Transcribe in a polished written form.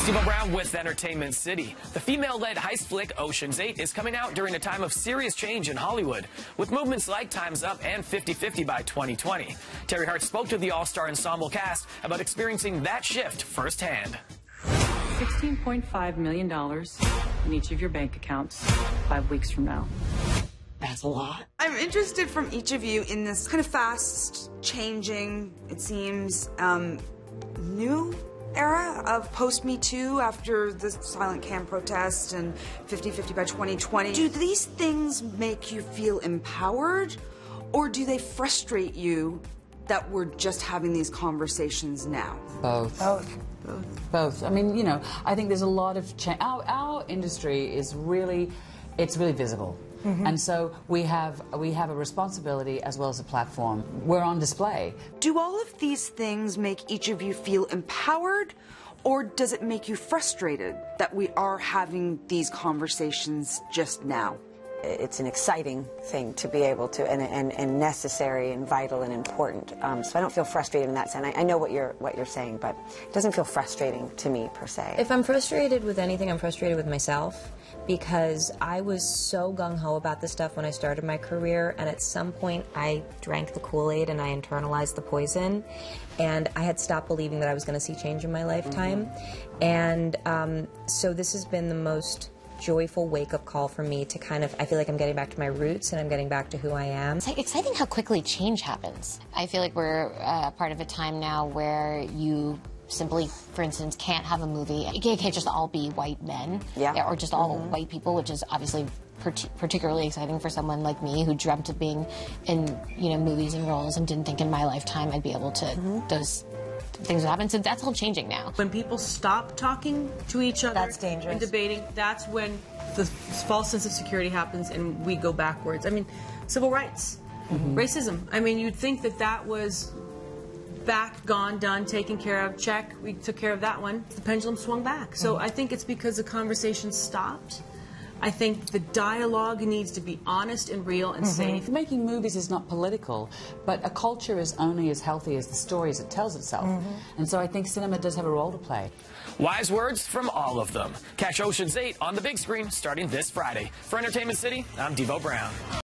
Steve Brown with Entertainment City. The female-led heist flick Ocean's 8 is coming out during a time of serious change in Hollywood, with movements like Time's Up and 50-50 by 2020. Terry Hart spoke to the all-star ensemble cast about experiencing that shift firsthand. $16.5 million in each of your bank accounts 5 weeks from now. That's a lot. I'm interested from each of you in this kind of fast changing, it seems, new era of post-Me Too after the silent cam protest and 50-50 by 2020. Do these things make you feel empowered, or do they frustrate you that we're just having these conversations now? Both. Both. I mean, you know, I think there's a lot of change. Our industry is really, it's really visible. And so we have a responsibility as well as a platform. We're on display. Do all of these things make each of you feel empowered, or does it make you frustrated that we are having these conversations just now? It's an exciting thing to be able to, and necessary and vital and important. So I don't feel frustrated in that sense. I know what you're saying, but it doesn't feel frustrating to me per se. If I'm frustrated with anything, I'm frustrated with myself, because I was so gung-ho about this stuff when I started my career, and at some point I drank the Kool-Aid and I internalized the poison, and I had stopped believing that I was going to see change in my lifetime. And so this has been the most joyful wake-up call for me to kind of, I feel like I'm getting back to my roots and I'm getting back to who I am. It's like exciting how quickly change happens. I feel like we're part of a time now where you simply, for instance, can't have a movie. It can't just all be white men, or just all white people, which is obviously particularly exciting for someone like me who dreamt of being in, you know, movies and roles and didn't think in my lifetime I'd be able to those things would happen. So that's all changing now. When people stop talking to each other, that's dangerous, and debating, that's when the false sense of security happens and we go backwards. I mean, civil rights, racism. I mean, you'd think that that was back, gone, done, taken care of, check. We took care of that one. The pendulum swung back. So I think it's because the conversation stopped. I think the dialogue needs to be honest and real and safe. Making movies is not political, but a culture is only as healthy as the stories it tells itself. And so I think cinema does have a role to play. Wise words from all of them. Catch Ocean's 8 on the big screen starting this Friday. For Entertainment City, I'm Devo Brown.